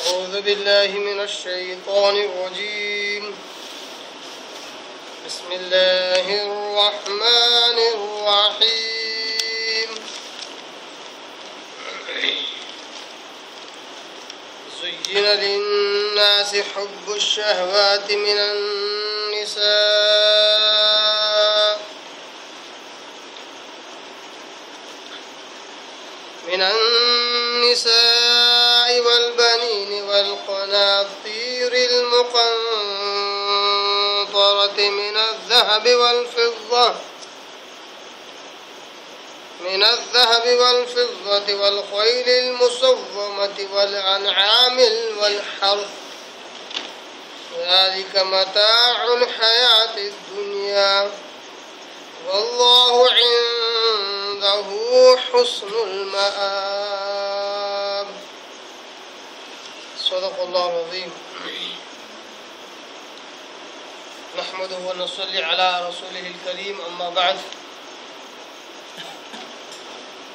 أعوذ بالله من الشيطان الرجيم بسم الله الرحمن الرحيم زين للناس حب الشهوات من النساء والبنين والقناطير المقنطرة من الذهب والفضة والخيل المسومة والأنعام والحرث ذلك متاع الحياة الدنيا والله عنده حسن المآب صدق الله العظيم نحمده ونصلي على رسوله الكريم اما بعد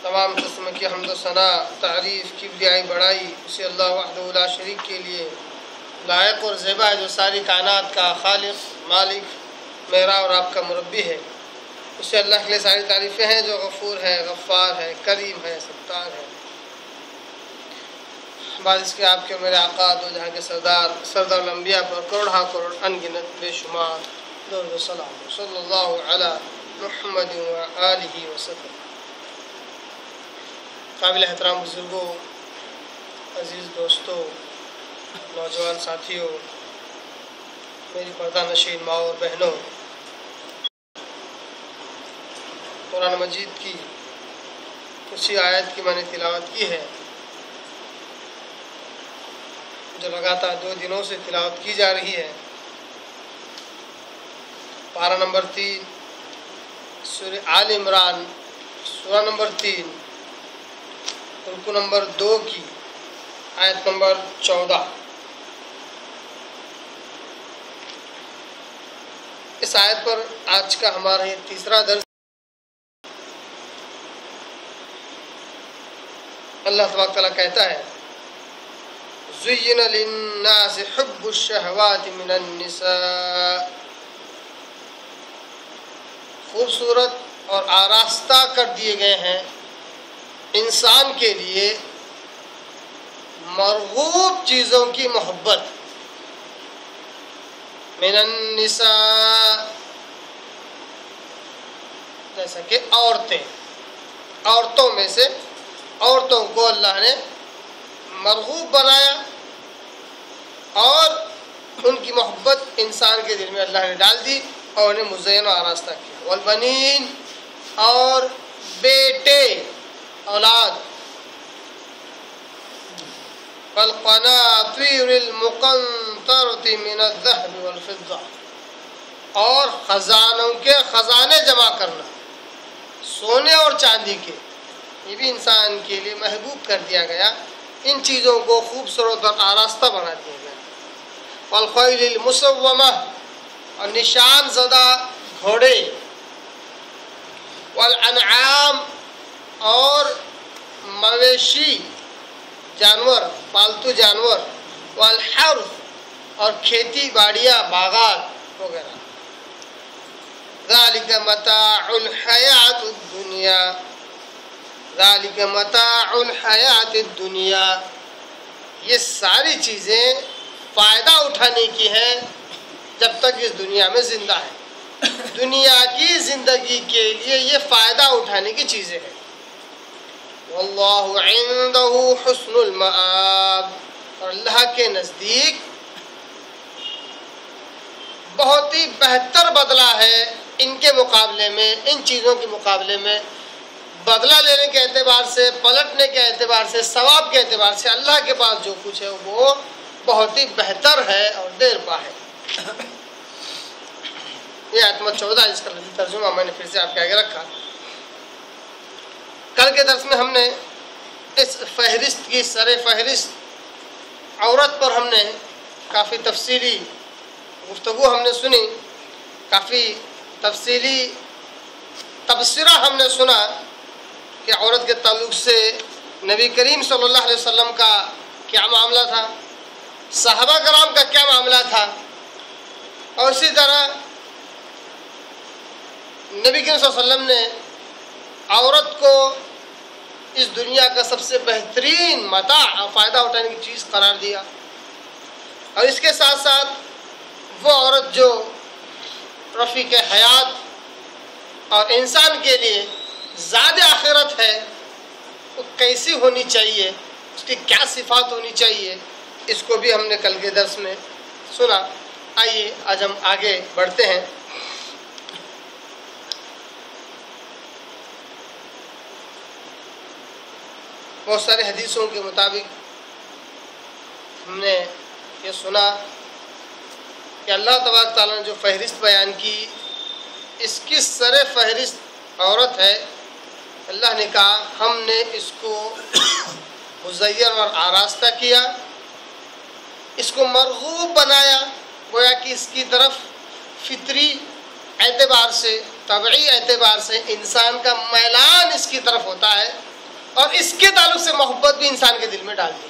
تمام قسم کی حمد و ثنا تعریف کبریائی بڑائی اسے اللہ وحدہ لا شریک کے لیے لائق اور زیبا ہے جو ساری کائنات کا خالق مالک میرا اور آپ کا مربی ہے اسے اللہ کے لیے ساری تعریفیں ہیں جو غفور ہے غفار ہے کریم ہے ستار ہے بعد اس کے آپ کے میرے آقا دو جہاں کے سردار الانبیاء پر کروڑ کروڑ انگنت بے شمار درود و سلام صلی اللہ علی محمد و آلہ وسلم قابل احترام بزرگوں عزیز دوستوں نوجوان ساتھیوں میری پردہ نشین ماں اور بہنوں قرآن مجید کی اسی آیت کی میں نے تلاوت کی ہے جو لگاتار 2 دنوں سے تلاوت کی جا رہی ہے پارہ نمبر 3 سورہ آل عمران سورہ نمبر 3 رکو نمبر 2 کی آیت نمبر 14 اس آیت پر آج کا ہمارا یہ تیسرا درس اللہ تبارک تعالیٰ کہتا ہے زین للناس حب الشہوات من النساء خوبصورت اور آراستہ کر دیے گئے ہیں انسان کے لیے مرغوب چیزوں کی محبت من النساء جیسا کہ عورتوں میں سے عورتوں کو اللہ نے مرغوب بنایا اور ان کی محبت انسان کے دل میں اللہ نے ڈال دی اور انہیں مزین و آراستہ کیا والبنین اور بیٹے اولاد والقناطیر المقنطرة من الذهب والفضة اور خزانوں کے خزانے جمع کرنا سونے اور چاندی کے یہ بھی انسان کے لیے محبوب کر دیا گیا ان چیزوں کو خوبصورت اور آراستہ بنا دیا گیا والخیل المسومہ اور نشان زدہ گھوڑے والانعام اور مویشی جانور پالتو جانور والحرث اور کھیتی باڑیاں باغات وغیرہ ذالک متاع الحیات الدنیا ذالک متاع الحیات الدنیا یہ ساری چیزیں فائدہ اٹھانے کی ہیں جب تک اس دنیا میں زندہ ہے دنیا کی زندگی کے لیے یہ فائدہ اٹھانے کی چیزیں ہیں واللہ عنده حسن المآب اور اللہ کے نزدیک بہت ہی بہتر بدلہ ہے ان کے مقابلے میں ان چیزوں کے مقابلے میں بدلہ لینے کے اعتبار سے پلٹنے کے اعتبار سے ثواب کے اعتبار سے اللہ کے پاس جو کچھ ہے وہ بہت ہی بہتر ہے اور دیر پا ہے یہ آیت نمبر 14 جس کا ترجمہ میں نے پھر سے آپ کے آگے رکھا کل کے درس میں ہم نے اس فہرست کی سر فہرست عورت پر ہم نے کافی تفصیلی گفتگو ہم نے سنی کافی تفصیلی تبصرہ ہم نے سنا کہ عورت کے تعلق سے نبی کریم صلی اللہ علیہ وسلم کا کیا معاملہ تھا صحابہ کرام کا کیا معاملہ تھا، اور اسی طرح نبی کریم صلی اللہ علیہ وسلم نے عورت کو اس دنیا کا سب سے بہترین متاع اور فائدہ اٹھانے کی چیز قرار دیا، اور اس کے ساتھ ساتھ وہ عورت جو رفیق حیات اور انسان کے لیے زاد آخرت ہے وہ کیسی ہونی چاہیے، اس کی کیا صفات ہونی چاہیے، اس کو بھی ہم نے کل کے درس میں سنا۔ آئیے آج ہم آگے بڑھتے ہیں۔ بہت سارے حدیثوں کے مطابق ہم نے یہ سنا کہ اللہ تبارک تعالیٰ نے جو فہرست بیان کی، اس کی سر فہرست عورت ہے۔ اللہ نے کہا ہم نے اس کو مزین اور آراستہ کیا، اس کو مرغوب بنایا، گویا کہ اس کی طرف فطری اعتبار سے، طبعی اعتبار سے انسان کا میلان اس کی طرف ہوتا ہے، اور اس کے تعلق سے محبت بھی انسان کے دل میں ڈال دی،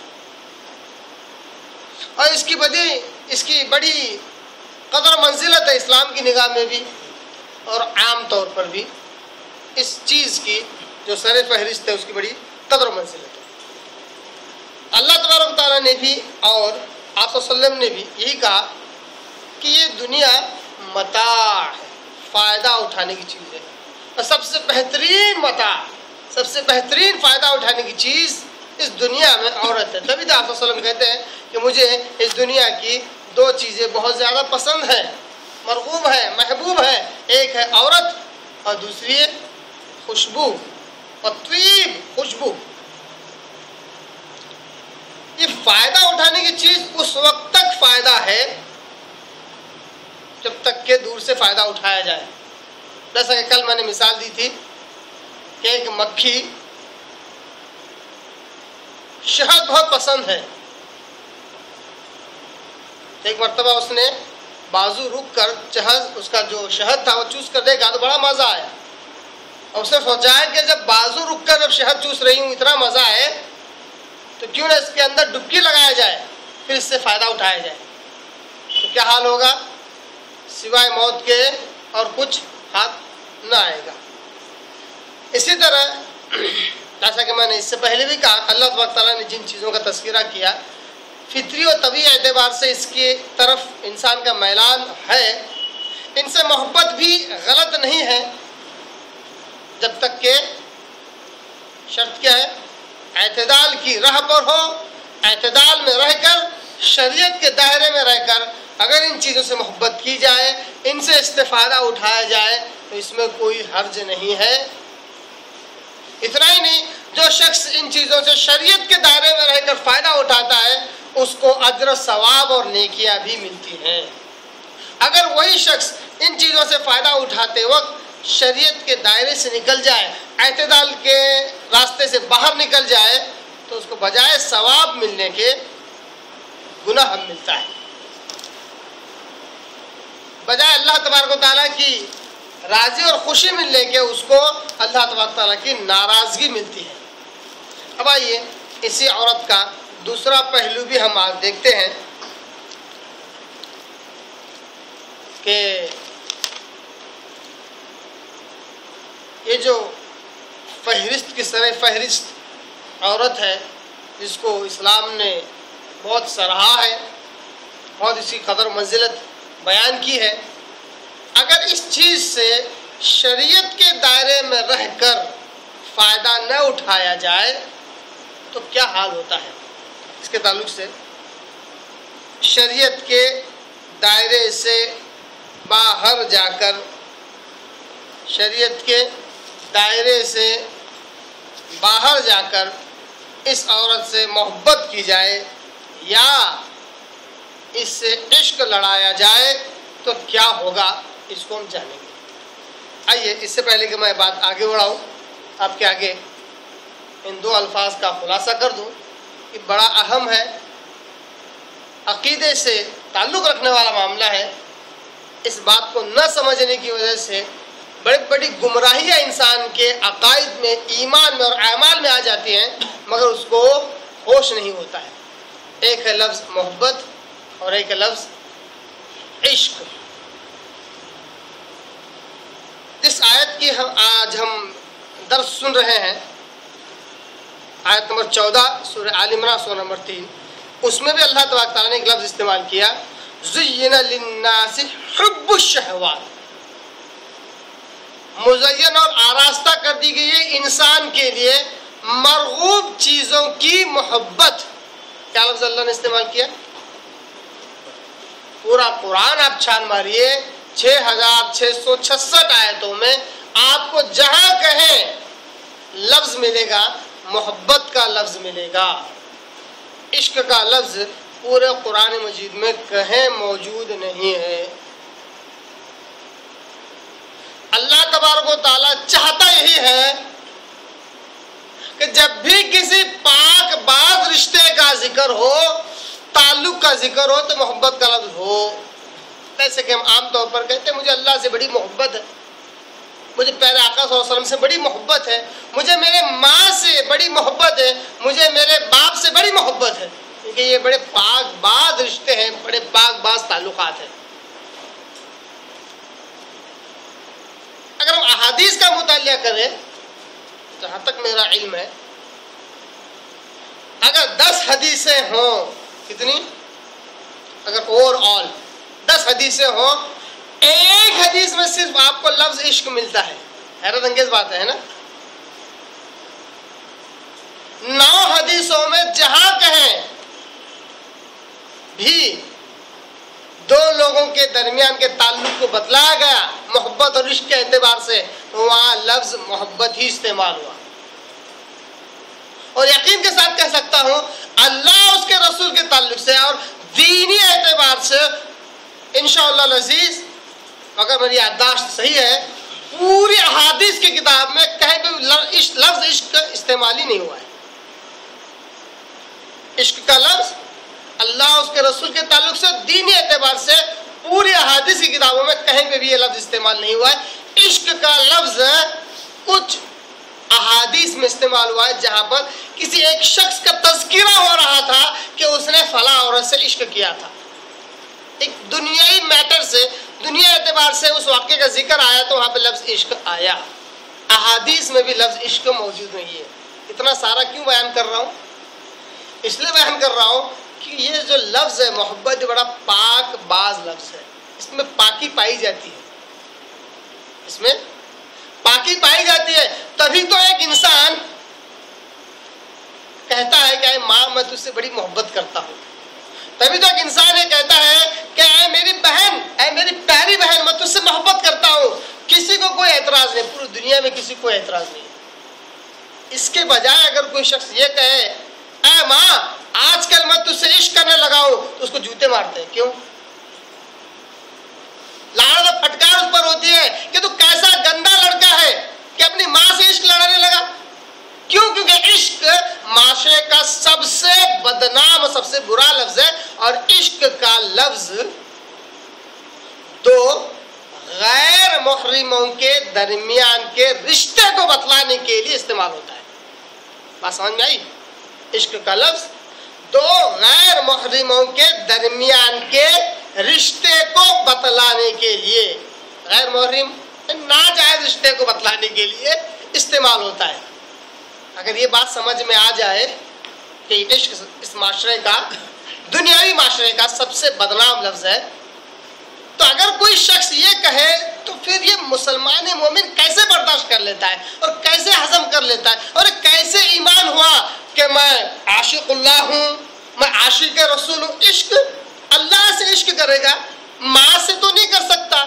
اور اس کی بڑی قدر منزلت ہے اسلام کی نگاہ میں بھی، اور عام طور پر بھی اس چیز کی جو سر فہرست ہے اس کی بڑی قدر و منزلت ہے۔ اللہ تبارک تعالیٰ نے بھی اور آپ صلی اللہ علیہ وسلم نے بھی یہی کہا کہ یہ دنیا متاع ہے، فائدہ اٹھانے کی چیز ہے، اور سب سے بہترین متاع، سب سے بہترین فائدہ اٹھانے کی چیز اس دنیا میں عورت ہے۔ تبھی تو آپ صلی اللہ علیہ وسلم کہتے ہیں کہ مجھے اس دنیا کی دو چیزیں بہت زیادہ پسند ہیں، مرغوب ہیں، محبوب ہیں، ایک ہے عورت اور دوسری ہے خوشبو اور طیب، خوشبو۔ یہ فائدہ اٹھانے کی چیز اس وقت تک فائدہ ہے جب تک کہ دور سے فائدہ اٹھایا جائے۔ جیسا کہ کل میں نے مثال دی تھی کہ ایک مکھی شہد بہت پسند ہے، ایک مرتبہ اس نے بازو رک کر اس کا جو شہد تھا وہ چوس کر دیکھا تو بڑا مزہ آیا، اور اس نے سوچا ہے کہ جب بازو رک کر جب شہد چوس رہی ہوں اتنا مزہ ہے تو کیوں نہ اس کے اندر ڈبکی لگایا جائے، پھر اس سے فائدہ اٹھایا جائے۔ تو کیا حال ہوگا؟ سوائے موت کے اور کچھ ہاتھ نہ آئے گا۔ اسی طرح جیسا کہ میں نے اس سے پہلے بھی کہا، اللہ تبارک تعالیٰ نے جن چیزوں کا تذکرہ کیا فطری و طبعی اعتبار سے اس کی طرف انسان کا میلان ہے، ان سے محبت بھی غلط نہیں ہے، جب تک کہ شرط کیا ہے؟ اعتدال کی راہ پر ہو، اعتدال میں رہ کر، شریعت کے دائرے میں رہ کر اگر ان چیزوں سے محبت کی جائے، ان سے استفادہ اٹھایا جائے تو اس میں کوئی حرج نہیں ہے۔ اتنا ہی نہیں، جو شخص ان چیزوں سے شریعت کے دائرے میں رہ کر فائدہ اٹھاتا ہے اس کو اجر ثواب اور نیکیاں بھی ملتی ہیں۔ اگر وہی شخص ان چیزوں سے فائدہ اٹھاتے وقت شریعت کے دائرے سے نکل جائے، اعتدال کے راستے سے باہر نکل جائے تو اس کو بجائے ثواب ملنے کے گناہ ملتا ہے، بجائے اللہ تبارک و تعالیٰ کی راضی اور خوشی ملنے کے اس کو اللہ تبارک تعالیٰ کی ناراضگی ملتی ہے۔ اب آئیے اسی عورت کا دوسرا پہلو بھی ہم آج دیکھتے ہیں کہ یہ جو فہرست کی سر فہرست عورت ہے جس کو اسلام نے بہت سراہا ہے، بہت اسی قدر منزلت بیان کی ہے، اگر اس چیز سے شریعت کے دائرے میں رہ کر فائدہ نہ اٹھایا جائے تو کیا حال ہوتا ہے؟ اس کے تعلق سے شریعت کے دائرے سے باہر جا کر، شریعت کے دائرے سے باہر جا کر اس عورت سے محبت کی جائے یا اس سے عشق لڑایا جائے تو کیا ہوگا، اس کو ہم جانیں گے۔ آئیے اس سے پہلے کہ میں بات آگے بڑھاؤں، آپ کے آگے ان دو الفاظ کا خلاصہ کر دوں کہ بڑا اہم ہے، عقیدے سے تعلق رکھنے والا معاملہ ہے۔ اس بات کو نہ سمجھنے کی وجہ سے بڑی بڑی گمراہیاں انسان کے عقائد میں، ایمان میں اور اعمال میں آ جاتی ہیں، مگر اس کو ہوش نہیں ہوتا ہے۔ ایک ہے لفظ محبت اور ایک ہے لفظ عشق. اس آیت کی آج ہم درس سن رہے ہیں، آیت نمبر 14 سورہ آل عمران سورہ نمبر 3. اس میں بھی اللہ تبارک تعالیٰ نے ایک لفظ استعمال کیا، زین للناس حب الشہوات. مزین اور آراستہ کر دی گئی ہے انسان کے لیے مرغوب چیزوں کی محبت. کیا لفظ اللہ نے استعمال کیا؟ پورا قرآن آپ چھان ماریے 6666 آیتوں میں آپ کو جہاں کہیں لفظ ملے گا، محبت کا لفظ ملے گا، عشق کا لفظ پورے قرآن مجید میں کہیں موجود نہیں ہے. اللہ تبارک و تعالیٰ چاہتا یہی ہے کہ جب بھی کسی پاک باز رشتے کا ذکر ہو، تعلق کا ذکر ہو، تو محبت کا لفظ ہو. جیسے کہ ہم عام طور پر کہتے ہیں مجھے اللہ سے بڑی محبت ہے، مجھے پیارے آقا صلی اللہ علیہ وسلم سے بڑی محبت ہے، مجھے میرے ماں سے بڑی محبت ہے، مجھے میرے باپ سے بڑی محبت ہے، کیونکہ یہ بڑے پاک باز رشتے ہیں، بڑے پاک باز تعلقات ہیں. اگر ہم احادیث کا مطالعہ کریں، جہاں تک میرا علم ہے، اگر 10 حدیثیں ہوں، کتنی؟ اگر اوور آل 10 حدیثیں ہوں، ایک حدیث میں صرف آپ کو لفظ عشق ملتا ہے. حیرت انگیز بات ہے نا. 9 حدیثوں میں جہاں کہیں بھی دو لوگوں کے درمیان کے تعلق کو بتلایا گیا محبت اور عشق کے اعتبار سے، تو وہاں لفظ محبت ہی استعمال ہوا. اور یقین کے ساتھ کہہ سکتا ہوں اللہ اس کے رسول کے تعلق سے اور دینی اعتبار سے انشاءاللہ العزیز، اگر میری یادداشت صحیح ہے، پوری احادیث کی کتاب میں کہیں بھی لفظ عشق کا استعمال ہی نہیں ہوا ہے. عشق کا لفظ اللہ اس کے رسول کے تعلق سے دینی اعتبار سے پوری احادیث کی کتابوں میں کہیں پہ بھی یہ لفظ استعمال نہیں ہوا ہے. عشق کا لفظ کچھ احادیث میں استعمال ہوا ہے جہاں پر کسی ایک شخص کا تذکرہ ہو رہا تھا کہ اس نے فلاں عورت سے عشق کیا تھا. ایک دنیائی میٹر سے، دنیا اعتبار سے اس واقعے کا ذکر آیا تو وہاں پہ لفظ عشق آیا. احادیث میں بھی لفظ عشق موجود نہیں ہے. اتنا سارا کیوں بیان کر رہا ہوں؟ اس لیے بیان کر رہا ہوں کہ یہ جو لفظ ہے محبت بڑا پاک باز لفظ ہے. اس میں پاکی پائی جاتی ہے، اس میں پاکی پائی جاتی ہے. تبھی تو ایک انسان کہتا ہے کہ اے ماں میں تجھ سے بڑی محبت کرتا ہوں. تبھی تو ایک انسان یہ کہتا ہے کہ اے میری بہن، اے میری پیاری بہن، میں تجھ سے محبت کرتا ہوں. کسی کو کوئی اعتراض نہیں، پوری دنیا میں کسی کو اعتراض نہیں. اس کے بجائے اگر کوئی شخص یہ کہے اے ماں آج کل میں تجھ سے عشق کرنے لگا ہوں، تو اس کو جوتے مارتے ہیں. کیوں؟ لعنت و پھٹکار اس پر ہوتی ہے کہ تو کیسا گندا لڑکا ہے کہ اپنی ماں سے عشق لڑانے لگا. کیوں؟ کیونکہ عشق معاشرے کا سب سے بدنام اور سب سے برا لفظ ہے. اور عشق کا لفظ تو غیر محرموں کے درمیان کے رشتے کو بتلانے کے لیے استعمال ہوتا ہے. بات سمجھ میں آئی؟ عشق کا لفظ دو غیر محرموں کے درمیان کے رشتے کو بتلانے کے لیے، غیر محرم ناجائز رشتے کو بتلانے کے لیے استعمال ہوتا ہے. اگر یہ بات سمجھ میں آ جائے کہ عشق اس معاشرے کا، دنیاوی معاشرے کا سب سے بدنام لفظ ہے، تو اگر کوئی شخص یہ کہے تو پھر یہ مسلمان مومن کیسے برداشت کر لیتا ہے اور کیسے ہضم کر لیتا ہے، اور کیسے ایمان ہوا کہ میں عاشق اللہ ہوں، میں عاشق رسول ہوں. عشق اللہ سے عشق کرے گا، ماں سے تو نہیں کر سکتا.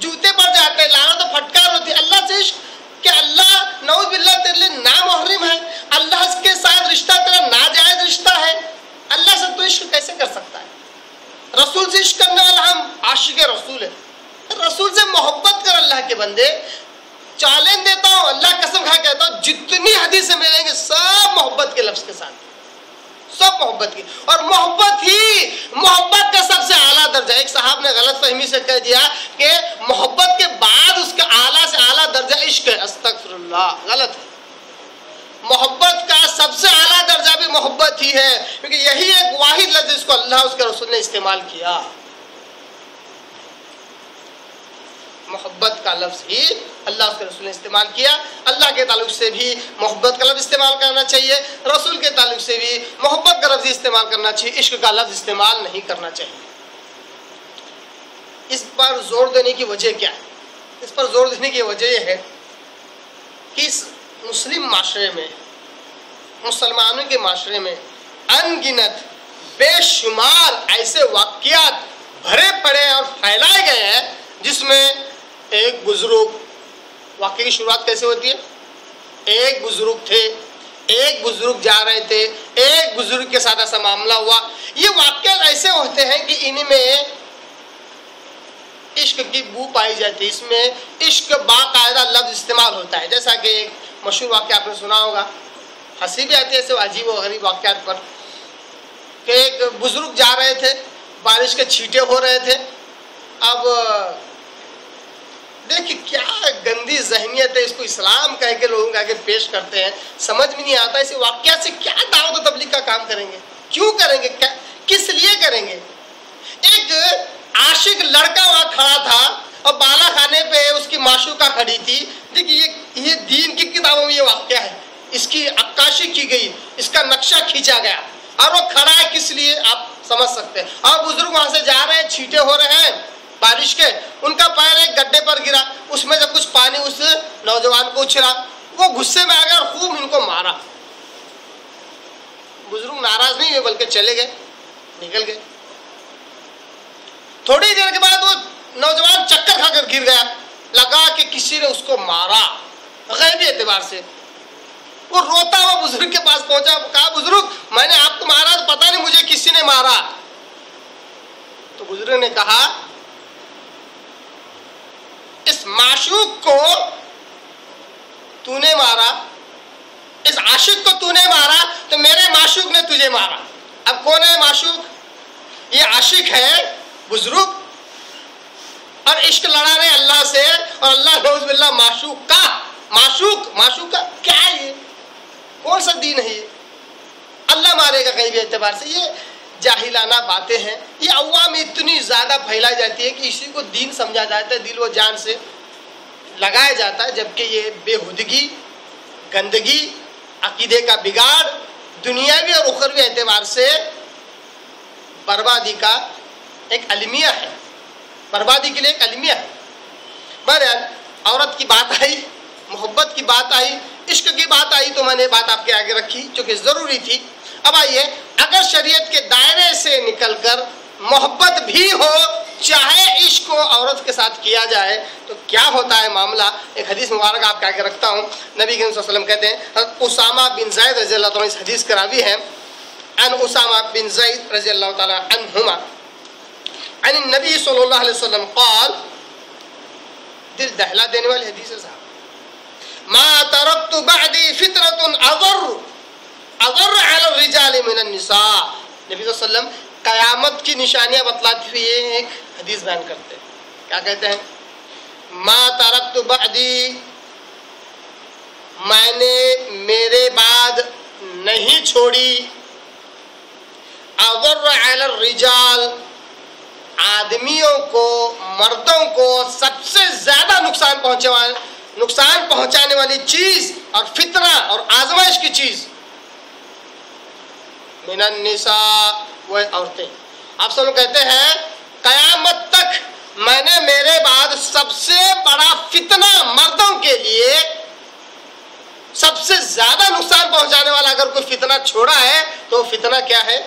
جوتے پڑ جاتے ہیں، لعنت و پھٹکار ہوتی ہے. اللہ سے عشق کہ اللہ نعوذ باللہ تیرے لیے نامحرم ہے، اللہ کے ساتھ رشتہ تیرا ناجائز رشتہ ہے. اللہ سے تو عشق کیسے کر سکتا ہے؟ رسول سے عشق کرنے والا ہم عاشق رسول ہے. رسول سے محبت کر اللہ کے بندے. چیلنج دیتا ہوں، اللہ قسم کھا کہتا ہوں، جتنی حدیثیں ملیں گے سب محبت کے لفظ کے ساتھ، سب محبت کی. اور محبت ہی محبت کا سب سے اعلیٰ درجہ. ایک صاحب نے غلط فہمی سے کہہ دیا کہ محبت کے بعد اس کا اعلیٰ سے اعلیٰ درجہ عشق ہے. استغفر اللہ، غلط ہے. محبت کا سب سے اعلیٰ اعلیٰ درجہ بھی محبت ہی ہے، کیونکہ یہی ایک واحد لفظ جس کو اللہ اس کے رسول نے استعمال کیا. محبت کا لفظ ہی اللہ اس کے رسول نے استعمال کیا. اللہ کے تعلق سے بھی محبت کا لفظ استعمال کرنا چاہیے، رسول کے تعلق سے بھی محبت کا لفظ استعمال کرنا چاہیے، عشق کا لفظ استعمال نہیں کرنا چاہیے. اس پر زور دینے کی وجہ کیا ہے؟ اس پر زور دینے کی وجہ یہ ہے کہ اس مسلم معاشرے میں، مسلمانوں کے معاشرے میں ان گنت بے شمار ایسے واقعات بھرے پڑے اور پھیلائے گئے ہیں جس میں ایک بزرگ، واقعے کی شروعات کیسے ہوتی ہے؟ ایک بزرگ تھے، ایک بزرگ جا رہے تھے، ایک بزرگ کے ساتھ ایسا معاملہ ہوا. یہ واقعات ایسے ہوتے ہیں کہ ان میں عشق کی بو پائی جاتی ہے، اس میں عشق باقاعدہ لفظ استعمال ہوتا ہے. جیسا کہ ایک مشہور واقعہ آپ نے سنا ہوگا، ہنسی بھی آتی ہے ایسے عجیب و غریب واقعات پر، کہ ایک بزرگ جا رہے تھے، بارش کے چھینٹے ہو رہے تھے. اب دیکھیں کیا گندی ذہنیت ہے، اس کو اسلام کہہ کے لوگوں کے آگے پیش کرتے ہیں. سمجھ میں نہیں آتا ایسے واقعات سے کیا دعوت و تبلیغ کا کام کریں گے، کیوں کریں گے، کس لیے کریں گے. ایک عاشق لڑکا وہاں کھڑا تھا اور بالا خانے پہ اس کی معشوقہ کھڑی تھی. دیکھیے یہ دین کی کتابوں میں یہ واقعہ ہے، اس کی عکاسی کی گئی، اس کا نقشہ کھینچا گیا، اور وہ کھڑا ہے کس لیے آپ سمجھ سکتے ہیں. اور بزرگ وہاں سے جا رہے ہیں، چھینٹے ہو رہے ہیں بارش کے، ان کا پیر ایک گڈھے پر گرا، اس میں جب کچھ پانی اس نوجوان کو اچھلا، وہ غصے میں آ گیا اور خوب ان کو مارا. بزرگ ناراض نہیں ہوئے بلکہ چلے گئے، نکل گئے. تھوڑی دیر کے بعد وہ نوجوان چکر کھا کر گر گیا، لگا کہ کسی نے اس کو مارا غیبی اعتبار سے. وہ روتا ہوا بزرگ کے پاس پہنچا، کہا بزرگ میں نے آپ کو مارا، پتہ نہیں مجھے کسی نے مارا. تو بزرگ نے کہا اس معشوق کو تو نے مارا، اس عاشق کو تو نے مارا، تو میرے معشوق نے تجھے مارا. اب کون ہے معشوق؟ یہ عاشق ہے بزرگ، اور عشق لڑا رہے اللہ سے، اور اللہ نعوذ باللہ معشوق کا کیا ہے؟ یہ کون سا دین ہے؟ یہ اللہ مارے گا غیبی اعتبار سے. یہ جاہلانہ باتیں ہیں، یہ عوام اتنی زیادہ پھیلائی جاتی ہے کہ اسی کو دین سمجھا جاتا ہے، دل و جان سے لگایا جاتا ہے، جبکہ یہ بےہودگی، گندگی، عقیدے کا بگاڑ، دنیاوی اور اخروی اعتبار سے بربادی کا ایک المیہ ہے، بربادی کے لیے ایک المیہ ہے. بہرحال عورت کی بات آئی، محبت کی بات آئی، عشق کی بات آئی، تو میں نے بات آپ کے آگے رکھی جو کہ ضروری تھی. اب آئیے، اگر شریعت کے دائرے سے نکل کر محبت بھی ہو، چاہے عشق کو عورت کے ساتھ کیا جائے، تو کیا ہوتا ہے معاملہ. ایک حدیث مبارک آپ کے آگے رکھتا ہوں. نبی کریم صلی اللہ علیہ وسلم کہتے ہیں، حضرت اسامہ بن زید رضی اللہ تعالیٰ اس حدیث کا راوی ہے، عن اسامہ بن زید رضی اللہ تعالیٰ عنہما عن النبی صلی اللہ علیہ وسلم قال، دل دہلا دینے والی حدیث ہے صاحب، ما ترکت بعدی فطرۃ اضر علی الرجال من النساء. نبی صلی اللہ علیہ وسلم قیامت کی نشانیاں بتلاتے ہوئے ایک حدیث بیان کرتے ہیں. کیا کہتے ہیں؟ ما ترکت بعدی، میں نے میرے بعد نہیں چھوڑی، اضر علی الرجال، آدمیوں کو، مردوں کو سب سے زیادہ نقصان پہنچانے والی چیز اور فتنہ اور آزمائش کی چیز، من النساء، وہ عورتیں. آپ سب لوگ کہتے ہیں قیامت تک میں نے میرے بعد سب سے بڑا فتنہ مردوں کے لیے، سب سے زیادہ نقصان پہنچانے والا اگر کوئی فتنہ چھوڑا ہے تو فتنہ کیا ہے؟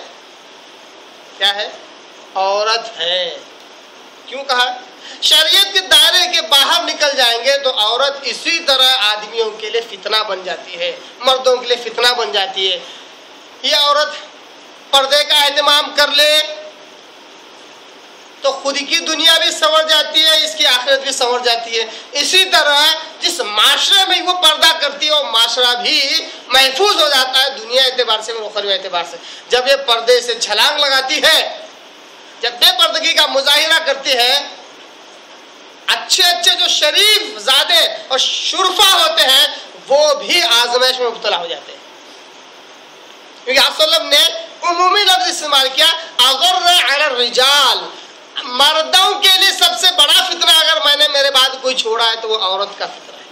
کیا ہے؟ عورت ہے. کیوں کہا؟ شریعت کے دائرے کے باہر نکل جائیں گے تو عورت اسی طرح آدمیوں کے لیے فتنہ بن جاتی ہے، مردوں کے لیے فتنہ بن جاتی ہے. یہ عورت پردے کا اہتمام کر لے تو خود کی دنیا بھی سنور جاتی ہے، اس کی آخرت بھی سنور جاتی ہے. اسی طرح جس معاشرے میں وہ پردہ کرتی ہے وہ معاشرہ بھی محفوظ ہو جاتا ہے دنیا اعتبار سے اور اخروی اعتبار سے. جب یہ پردے سے چھلانگ لگاتی ہے، جب بے پردگی کا مظاہرہ کرتی ہے، اچھے جو شریف زادے اور شرفا ہوتے ہیں وہ بھی آزمائش میں مبتلا ہو جاتے ہیں. کیونکہ آپ صلی اللہ علیہ وسلم نے عمومی لفظ استعمال کیا، اغر علی الرجال، مردوں کے لیے سب سے بڑا فتنہ اگر میں نے میرے بعد کوئی چھوڑا ہے تو وہ عورت کا فتنہ ہے.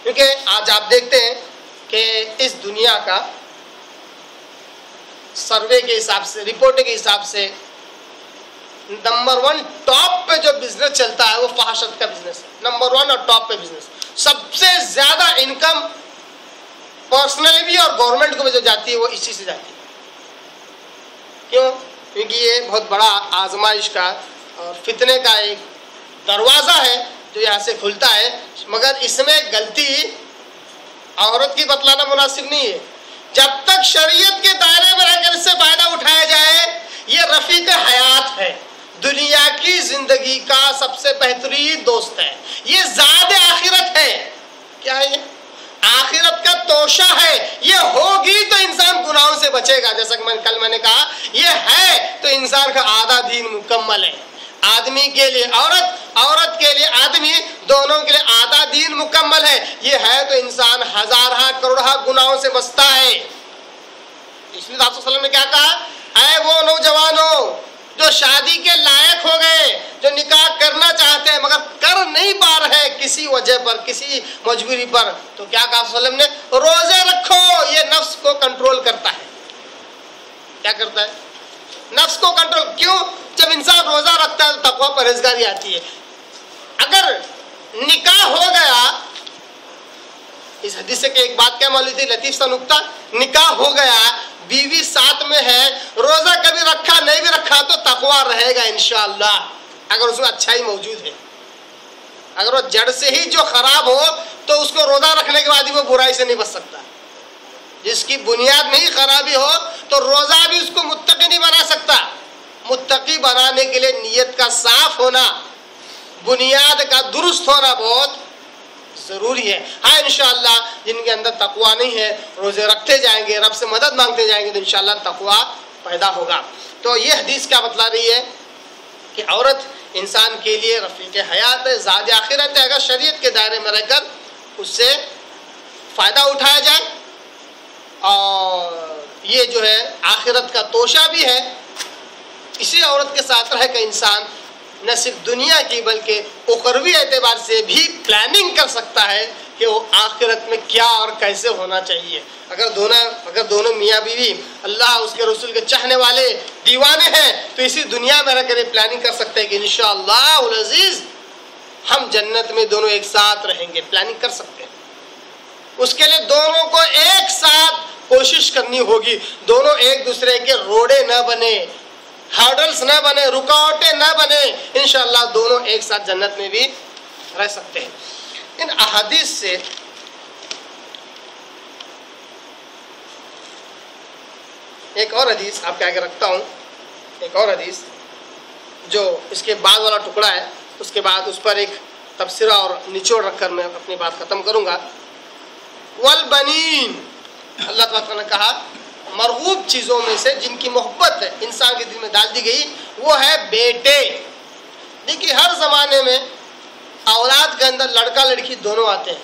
کیونکہ آج آپ دیکھتے ہیں کہ اس دنیا کا سروے کے حساب سے، رپورٹ کے حساب سے نمبر 1 ٹاپ پہ جو بزنس چلتا ہے وہ فحاشت کا بزنس ہے. نمبر 1 اور ٹاپ پہ بزنس، سب سے زیادہ انکم پرسنلی بھی اور گورنمنٹ کو بھی جو جاتی ہے وہ اسی سے جاتی ہے. کیوں؟ کیونکہ یہ بہت بڑا آزمائش کا اور فتنے کا ایک دروازہ ہے جو یہاں سے کھلتا ہے. مگر اس میں غلطی عورت کی بتلانا مناسب نہیں ہے. جب تک شریعت کے دائرے میں رہ کر اس سے فائدہ اٹھایا جائے، یہ رفیق حیات ہے، دنیا کی زندگی کا سب سے بہترین دوست ہے، یہ زاد آخرت ہے. کیا ہے یہ؟ آخرت کا توشہ ہے. یہ ہوگی تو انسان گناہوں سے بچے گا. جیسا کہ کل میں نے کہا، یہ ہے تو انسان کا آدھا دین مکمل ہے. آدمی کے لیے عورت، عورت کے لیے آدمی، دونوں کے لیے آدھا دین مکمل ہے. یہ ہے تو انسان ہزارہ کروڑہ گناہوں سے بچتا ہے. اس لیے آپ صلی اللہ علیہ وسلم نے کیا کہا؟ اے وہ نوجوانوں جو شادی کے لائق ہو گئے، جو نکاح کرنا چاہتے ہیں مگر کر نہیں پا رہے کسی وجہ پر، کسی مجبوری پر، تو کیا کہا صلی اللہ علیہ وسلم نے؟ روزے رکھو. یہ نفس کو کنٹرول کرتا ہے. کیا کرتا ہے؟ نفس کو کنٹرول. کیوں؟ جب انسان روزہ رکھتا ہے تو تقویٰ پرہیزگاری آتی ہے. اگر نکاح ہو گیا، اس حدیث سے کہ ایک بات کیا معلوم تھی، لطیف سا نکتہ، نکاح ہو گیا، بیوی ساتھ میں ہے، روزہ کبھی رکھا نہیں بھی رکھا تو تقویٰ رہے گا انشاءاللہ، اگر اس میں اچھائی موجود ہے. اگر وہ جڑ سے ہی جو خراب ہو تو اس کو روزہ رکھنے کے بعد ہی وہ برائی سے نہیں بچ سکتا. جس کی بنیاد میں ہی خرابی ہو تو روزہ بھی اس کو متقی نہیں بنا سکتا. متقی بنانے کے لیے نیت کا صاف ہونا، بنیاد کا درست ہونا بہت ضروری ہے. ہاں انشاءاللہ جن کے اندر تقویٰ نہیں ہے، روزے رکھتے جائیں گے، رب سے مدد مانگتے جائیں گے تو انشاءاللہ تقویٰ پیدا ہوگا. تو یہ حدیث کیا بتلا رہی ہے کہ عورت انسان کے لیے رفیق حیات ہے، زاد آخرت ہے. اگر شریعت کے دائرے میں رہ کر اس سے فائدہ اٹھایا جائے، اور یہ جو ہے آخرت کا توشہ بھی ہے. اسی عورت کے ساتھ رہ کر انسان نہ صرف دنیا کی بلکہ اخروی اعتبار سے بھی پلاننگ کر سکتا ہے کہ وہ آخرت میں کیا اور کیسے ہونا چاہیے. اگر دونوں میاں بیوی اللہ اس کے رسول کے چاہنے والے دیوانے ہیں تو اسی دنیا میں رہ کر یہ پلاننگ کر سکتے ہیں کہ انشاءاللہ العزیز ہم جنت میں دونوں ایک ساتھ رہیں گے. پلاننگ کر سکتے ہیں. اس کے لیے دونوں کو ایک ساتھ کوشش کرنی ہوگی. دونوں ایک دوسرے کے روڑے نہ بنے، ہارڈلز نہ بنے، رکاوٹیں نہ بنے. انشاءاللہ دونوں ایک ساتھ جنت میں بھی رہ سکتے ہیں. ان احادیث سے ایک اور حدیث آپ کے آگے رکھتا ہوں. ایک اور حدیث جو اس کے بعد والا ٹکڑا ہے، اس کے بعد اس پر ایک تبصرہ اور نچوڑ رکھ کر میں اپنی بات ختم کروں گا. والبنین، اللہ تعالیٰ نے کہا مرغوب چیزوں میں سے جن کی محبت انسان کے دل میں ڈال دی گئی وہ ہے بیٹے. دیکھیے ہر زمانے میں اولاد کے اندر لڑکا لڑکی دونوں آتے ہیں،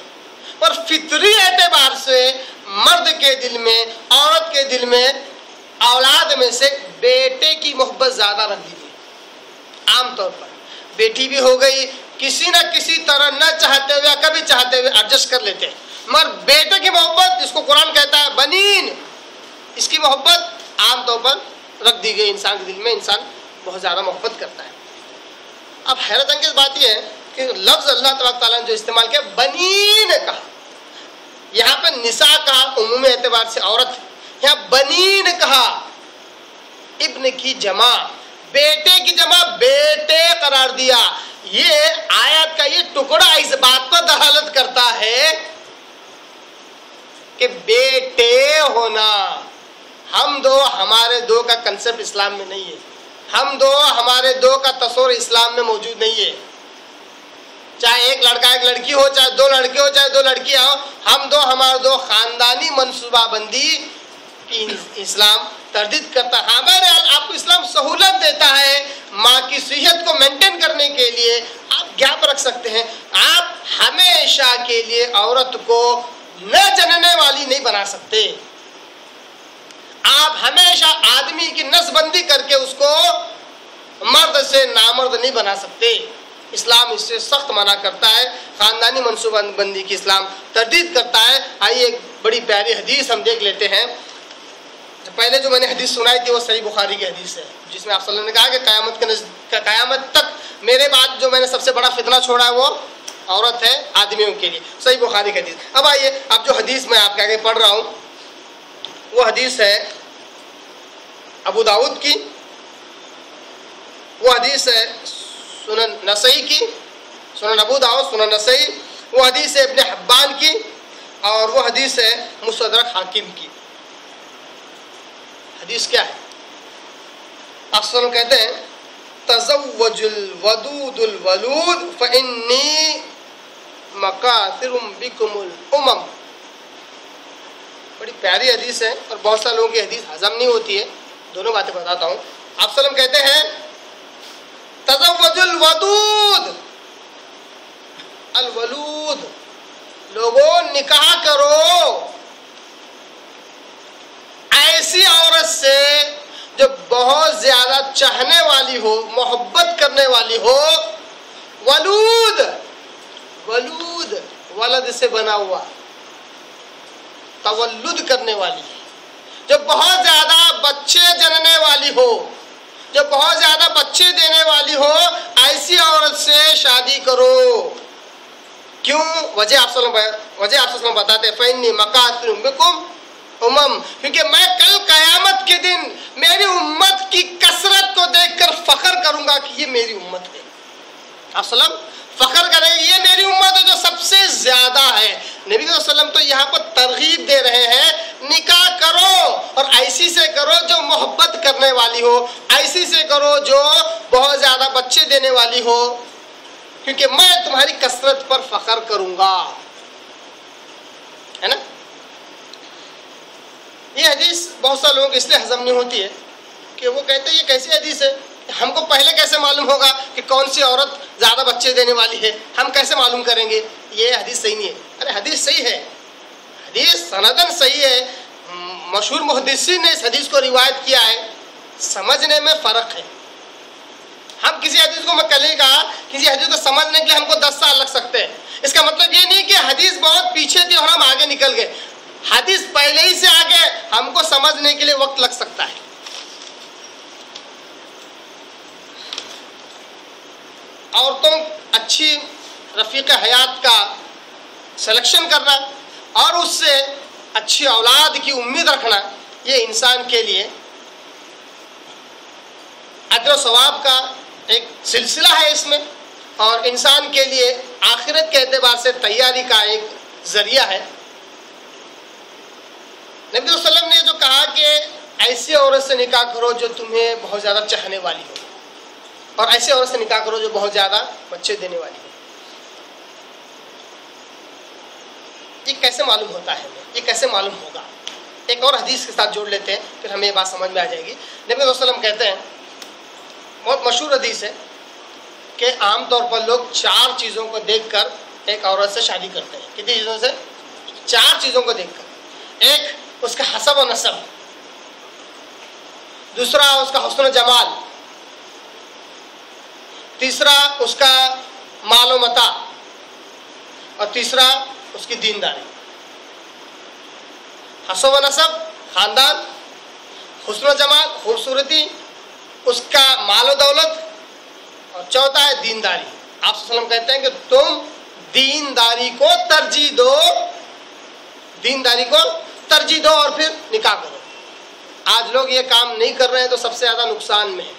اور فطری اعتبار سے مرد کے دل میں، عورت کے دل میں، اولاد میں سے بیٹے کی محبت زیادہ رکھ دی گئی. عام طور پر بیٹی بھی ہو گئی، کسی نہ کسی طرح نہ چاہتے ہوئے کبھی چاہتے ہوئے ایڈجسٹ کر لیتے ہیں. مگر بیٹے کی محبت جس کو قرآن کہتا ہے بنین، اس کی محبت عام طور پر رکھ دی گئی. انسان کے دل میں انسان بہت زیادہ محبت کرتا ہے. اب حیرت انگیز بات یہ ہے کہ لفظ اللہ تعالیٰ نے جو استعمال کیا بنین کہا، یہاں پہ نساء کہا عمومی اعتبار سے عورت، یہاں بنین کہا ابن کی جمع، بیٹے کی جمع بیٹے قرار دیا. یہ آیت کا یہ ٹکڑا اس بات پر دلالت کرتا ہے کہ بیٹے ہونا، ہم دو ہمارے دو کا کنسپٹ اسلام میں نہیں ہے. ہم دو ہمارے دو کا تصور اسلام میں موجود نہیں ہے. چاہے ایک لڑکا ایک لڑکی ہو، چاہے دو لڑکے ہو، چاہے دو لڑکیاں ہو، ہم دو ہمارے دو خاندانی منصوبہ بندی کی اسلام تردید کرتا ہے. ہمارے آپ کو اسلام سہولت دیتا ہے ماں کی صحت کو مینٹین کرنے کے لیے آپ گیپ رکھ سکتے ہیں. آپ ہمیشہ کے لیے عورت کو نہ جننے والی نہیں بنا سکتے. آپ ہمیشہ آدمی کی نسبندی کر کے اس کو مرد سے نامرد نہیں بنا سکتے. اسلام اس سے سخت منع کرتا ہے. خاندانی منصوبہ بندی کی اسلام تردید کرتا ہے. آئیے ایک بڑی پیاری حدیث ہم دیکھ لیتے ہیں. پہلے جو میں نے حدیث سنائی تھی وہ صحیح بخاری کی حدیث ہے، جس میں آپ صلی اللہ علیہ وسلم نے کہا کہ قیامت تک میرے بعد جو میں نے سب سے بڑا فتنہ چھوڑا ہے وہ عورت ہے آدمیوں کے لیے. صحیح بخاری کی حدیث. اب آئیے اب جو حدیث میں آپ کے آگے پڑھ رہا ہوں وہ حدیث ہے ابو داؤد کی، وہ حدیث ہے سنن نسائی کی، سنن ابو داؤد، سنن نسائی. وہ حدیث ہے ابن حبان کی، اور وہ حدیث ہے مستدرک حاکم کی. حدیث کیا ہے؟ آپ صلی اللہ علیہ وسلم کہتے ہیں تزوج الودود الولود فإنی مکاثر بکم الامم. بڑی پیاری حدیث ہے اور بہت سارے لوگوں کی حدیث ہضم نہیں ہوتی ہے. دونوں باتیں بتاتا ہوں. آپ صلی اللہ علیہ وسلم کہتے ہیں تزوج الودود، الولود، لوگوں نکاح کرو ایسی عورت سے جو بہت زیادہ چاہنے والی ہو، محبت کرنے والی ہو. ولود، ولود ولد سے بنا ہوا، تولد کرنے والی، جو بہت زیادہ بچے جننے والی ہو، جو بہت زیادہ بچے دینے والی ہو، ایسی عورت سے شادی کرو. کیوں؟ وجہ آپ صلی اللہ علیہ وسلم بتاتے ہیں فإنی مکاثر بکم امم، کیونکہ میں کل قیامت کے دن میری امت کی کثرت کو دیکھ کر فخر کروں گا کہ یہ میری امت ہے. آپ صلی اللہ علیہ وسلم فخر کریں گے یہ میری امت ہے جو سب سے زیادہ ہے. نبی صلی اللہ علیہ وسلم تو یہاں پر ترغیب دے رہے ہیں نکاح کرو، اور ایسی سے کرو جو محبت کرنے والی ہو، ایسی سے کرو جو بہت زیادہ بچے دینے والی ہو، کیونکہ میں تمہاری کثرت پر فخر کروں گا. ہے نا؟ یہ حدیث بہت سارے لوگوں کو اس لیے ہضم نہیں ہوتی ہے کہ وہ کہتے ہیں یہ کیسی حدیث ہے، ہم کو پہلے کیسے معلوم ہوگا کہ کون سی عورت زیادہ بچے دینے والی ہے، ہم کیسے معلوم کریں گے؟ یہ حدیث صحیح نہیں ہے. ارے حدیث صحیح ہے، حدیث سندن صحیح ہے. مشہور محدثین نے اس حدیث کو روایت کیا ہے. سمجھنے میں فرق ہے. ہم کسی حدیث کو، میں کل ہی کہا، کسی حدیث کو سمجھنے کے لیے ہم کو 10 سال لگ سکتے ہیں. اس کا مطلب یہ نہیں کہ حدیث بہت پیچھے تھی اور ہم آگے نکل گئے. حدیث پہلے ہی سے آگے، ہم کو سمجھنے کے لیے وقت لگ سکتا ہے. عورتوں اچھی رفیق حیات کا سلیکشن کرنا اور اس سے اچھی اولاد کی امید رکھنا، یہ انسان کے لیے اجر و ثواب کا ایک سلسلہ ہے اس میں، اور انسان کے لیے آخرت کے اعتبار سے تیاری کا ایک ذریعہ ہے. نبی صلی اللہ علیہ وسلم نے جو کہا کہ ایسی عورت سے نکاح کرو جو تمہیں بہت زیادہ چاہنے والی ہو، اور ایسی عورت سے نکاح کرو جو بہت زیادہ بچے دینے والی ہو. یہ کیسے معلوم ہوتا ہے ہمیں؟ یہ کیسے معلوم ہوگا؟ ایک اور حدیث کے ساتھ جوڑ لیتے ہیں، پھر ہمیں یہ بات سمجھ میں آ جائے گی. نبی صلی اللہ علیہ وسلم کہتے ہیں، بہت مشہور حدیث ہے کہ عام طور پر لوگ 4 چیزوں کو دیکھ کر ایک عورت سے شادی کرتے ہیں. کتنی چیزوں سے؟ 4 چیزوں کو دیکھ کر. ایک اس کا حسب و نسب، دوسرا اس کا حسن و جمال، تیسرا اس کا مال و متاع، اور تیسرا اس کی دینداری. حسب و نسب خاندان، حسن و جمال خوبصورتی، اس کا مال و دولت، اور چوتھا ہے دینداری. آپ صلی اللہ علیہ وسلم کہتے ہیں کہ تم دینداری کو ترجیح دو، دینداری کو ترجیح دو اور پھر نکاح کرو. آج لوگ یہ کام نہیں کر رہے ہیں تو سب سے زیادہ نقصان میں ہے،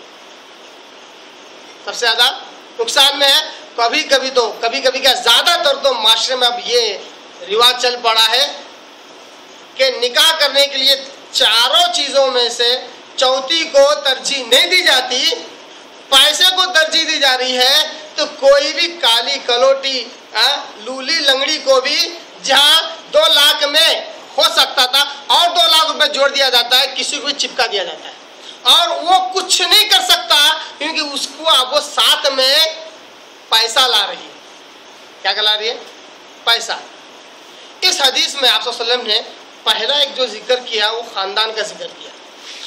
سب سے زیادہ نقصان میں ہے. کبھی کبھی کیا زیادہ تر تو معاشرے میں اب یہ رواج چل پڑا ہے کہ نکاح کرنے کے لیے 4 چیزوں میں سے چوتھی کو ترجیح نہیں دی جاتی، پیسے کو ترجیح دی جا رہی ہے. تو کوئی بھی کالی کلوٹی لولی لنگڑی کو بھی جہاں 2 لاکھ میں ہو سکتا تھا اور 2 لاکھ روپے جوڑ دیا جاتا ہے، کسی کو بھی چپکا دیا جاتا ہے، اور وہ کچھ نہیں کر سکتا کیونکہ اس کو اب وہ ساتھ میں پیسہ لا رہی ہے. کیا لا رہی ہے؟ پیسہ. اس حدیث میں آپ صلی اللہ علیہ وسلم نے پہلا ایک جو ذکر کیا وہ خاندان کا ذکر کیا.